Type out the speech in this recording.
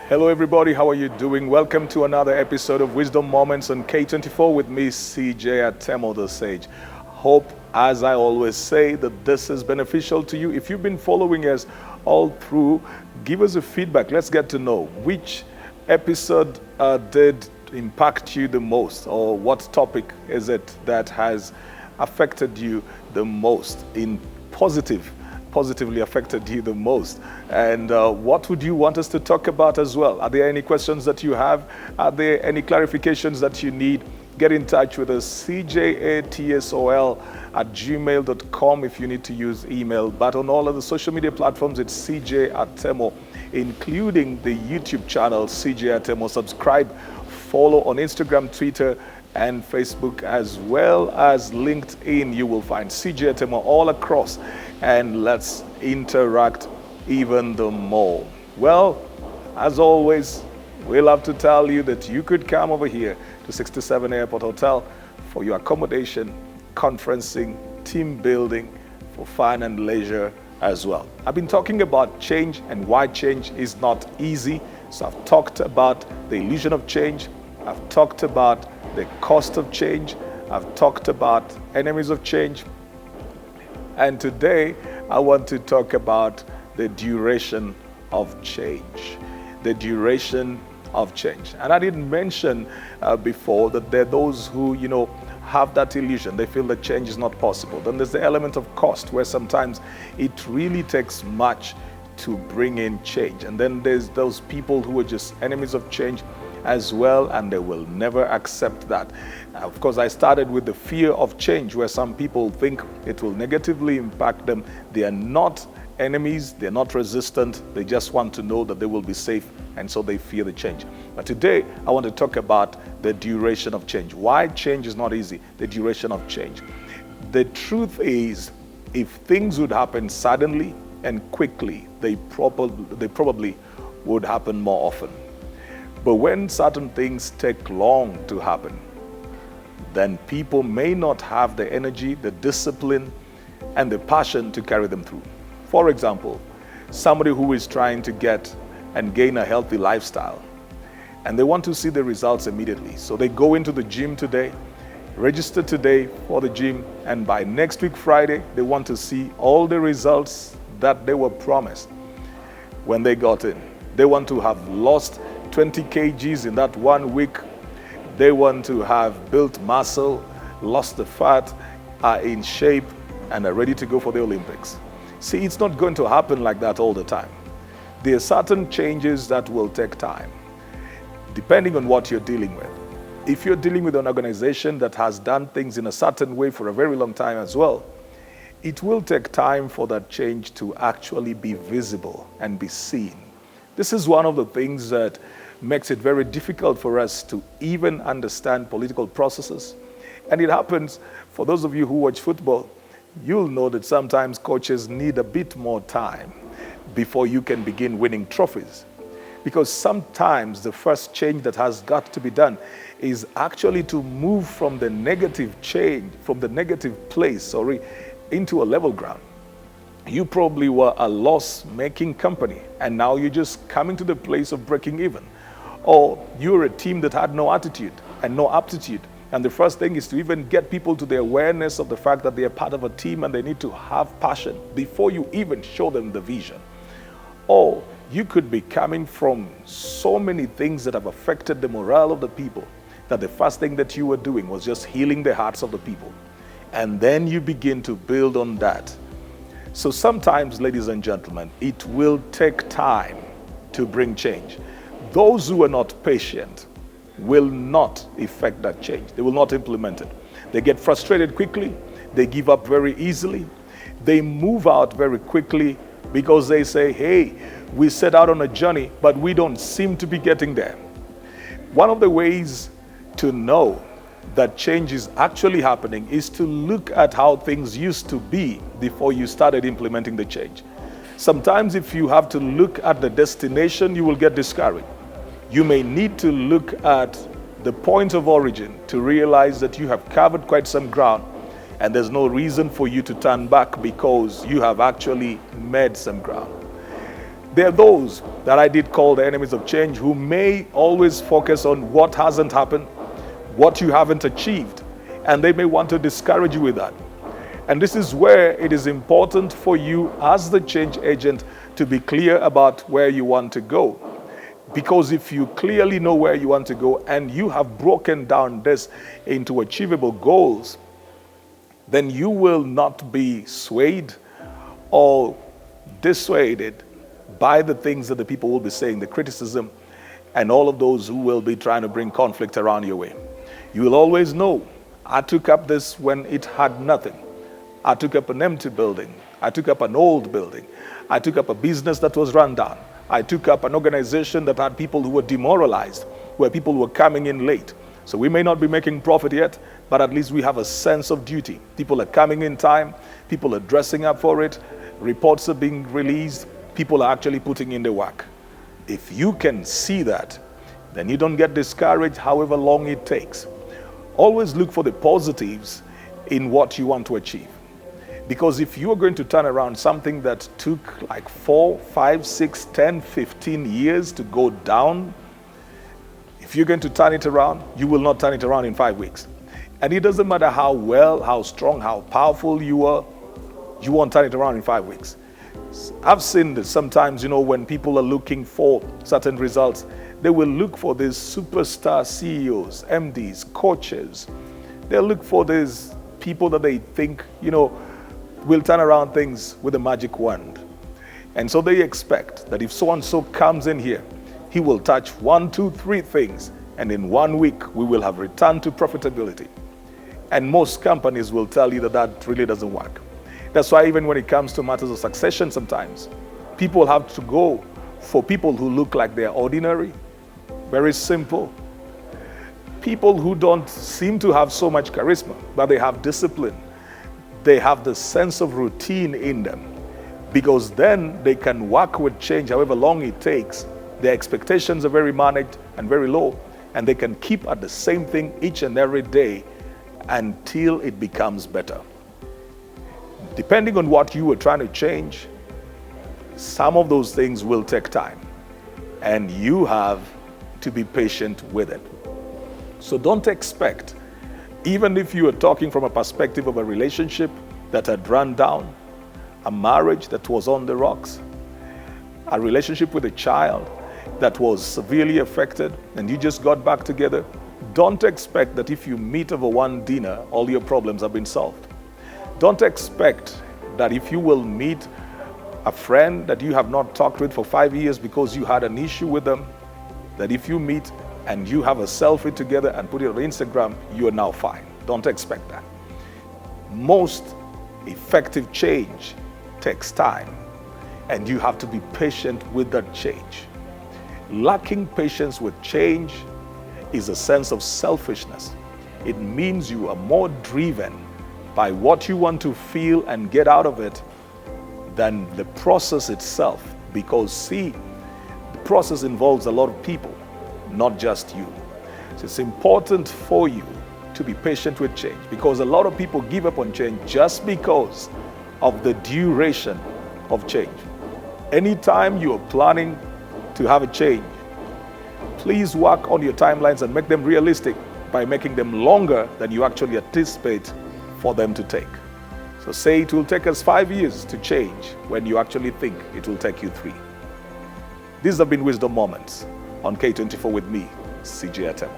Hello, everybody. How are you doing? Welcome to another episode of Wisdom Moments on K24 with me, C.J Atemo, the Sage. Hope, as I always say, that this is beneficial to you. If you've been following us all through, give us a feedback. Let's get to know which episode did impact you the most, or what topic is it that has affected you the most in positively affected you the most, and what would you want us to talk about as well? Are there any questions that you have? Are there any clarifications that you need? Get in touch with us, cjatsol@gmail.com if you need to use email. But on all of the social media platforms, it's CJ Atemo, including the YouTube channel CJ Atemo. Subscribe, follow on Instagram, Twitter, and Facebook, as well as LinkedIn. You will find CJ Atemo all across, and let's interact even the more. Well, as always, we love to tell you that you could come over here to 67 Airport Hotel for your accommodation, conferencing, team building, for fun and leisure as well. I've been talking about change and why change is not easy. So I've talked about the illusion of change. I've talked about the cost of change. I've talked about enemies of change. And today, I want to talk about the duration of change. The duration of change. And I didn't mention before that there are those who, have that illusion. They feel that change is not possible. Then there's the element of cost, where sometimes it really takes much to bring in change. And then there's those people who are just enemies of change as well, and they will never accept that. Of course, I started with the fear of change, where some people think it will negatively impact them. They are not enemies, they're not resistant, they just want to know that they will be safe, and so they fear the change. But today, I want to talk about the duration of change. Why change is not easy, the duration of change. The truth is, if things would happen suddenly and quickly, they probably would happen more often. But when certain things take long to happen, then people may not have the energy, the discipline, and the passion to carry them through. For example, somebody who is trying to get and gain a healthy lifestyle, and they want to see the results immediately. So they go into the gym today, register today for the gym, and by next week, Friday, they want to see all the results that they were promised when they got in. They want to have lost 20 kgs in that 1 week. They want to have built muscle, lost the fat, are in shape, and are ready to go for the Olympics. See, it's not going to happen like that all the time. There are certain changes that will take time, depending on what you're dealing with. If you're dealing with an organization that has done things in a certain way for a very long time as well, it will take time for that change to actually be visible and be seen. This is one of the things that makes it very difficult for us to even understand political processes. And it happens, for those of you who watch football, you'll know that sometimes coaches need a bit more time before you can begin winning trophies. Because sometimes the first change that has got to be done is actually to move from the negative place, into a level ground. You probably were a loss-making company, and now you're just coming to the place of breaking even. Or you're a team that had no attitude and no aptitude. And the first thing is to even get people to the awareness of the fact that they are part of a team and they need to have passion before you even show them the vision. Or you could be coming from so many things that have affected the morale of the people that the first thing that you were doing was just healing the hearts of the people. And then you begin to build on that. So sometimes, ladies and gentlemen, it will take time to bring change. Those who are not patient will not effect that change. They will not implement it. They get frustrated quickly. They give up very easily. They move out very quickly because they say, hey, we set out on a journey, but we don't seem to be getting there. One of the ways to know that change is actually happening is to look at how things used to be before you started implementing the change. Sometimes if you have to look at the destination, you will get discouraged. You may need to look at the point of origin to realize that you have covered quite some ground and there's no reason for you to turn back because you have actually made some ground. There are those that I did call the enemies of change who may always focus on what hasn't happened, what you haven't achieved, and they may want to discourage you with that. And this is where it is important for you as the change agent to be clear about where you want to go. Because if you clearly know where you want to go and you have broken down this into achievable goals, then you will not be swayed or dissuaded by the things that the people will be saying, the criticism, and all of those who will be trying to bring conflict around your way. You will always know, I took up this when it had nothing. I took up an empty building. I took up an old building. I took up a business that was run down. I took up an organization that had people who were demoralized, where people were coming in late. So we may not be making profit yet, but at least we have a sense of duty. People are coming in time. People are dressing up for it. Reports are being released. People are actually putting in the work. If you can see that, then you don't get discouraged however long it takes. Always look for the positives in what you want to achieve. Because if you are going to turn around something that took like 4, 5, 6, 10, 15 years to go down, if you're going to turn it around, you will not turn it around in 5 weeks. And it doesn't matter how well, how strong, how powerful you are, you won't turn it around in 5 weeks. I've seen this sometimes, when people are looking for certain results, they will look for these superstar CEOs, MDs, coaches. They'll look for these people that they think, will turn around things with a magic wand. And so they expect that if so-and-so comes in here, he will touch 1, 2, 3 things, and in 1 week, we will have returned to profitability. And most companies will tell you that that really doesn't work. That's why even when it comes to matters of succession sometimes, people have to go for people who look like they're ordinary, very simple. People who don't seem to have so much charisma, but they have discipline. They have the sense of routine in them, because then they can work with change however long it takes. Their expectations are very managed and very low, and they can keep at the same thing each and every day until it becomes better. Depending on what you are trying to change, some of those things will take time, and you have to be patient with it. So don't expect, even if you are talking from a perspective of a relationship that had run down, a marriage that was on the rocks, a relationship with a child that was severely affected, and you just got back together, don't expect that if you meet over one dinner, all your problems have been solved. Don't expect that if you will meet a friend that you have not talked with for 5 years because you had an issue with them, that if you meet and you have a selfie together and put it on Instagram, you are now fine. Don't expect that. Most effective change takes time, and you have to be patient with that change. Lacking patience with change is a sense of selfishness. It means you are more driven by what you want to feel and get out of it than the process itself. Because see, the process involves a lot of people, not just you. So it's important for you to be patient with change, because a lot of people give up on change just because of the duration of change. Anytime you are planning to have a change, please work on your timelines and make them realistic by making them longer than you actually anticipate for them to take. So say it will take us 5 years to change when you actually think it will take you 3. These have been Wisdom Moments on K24 with me, C.J Atemo.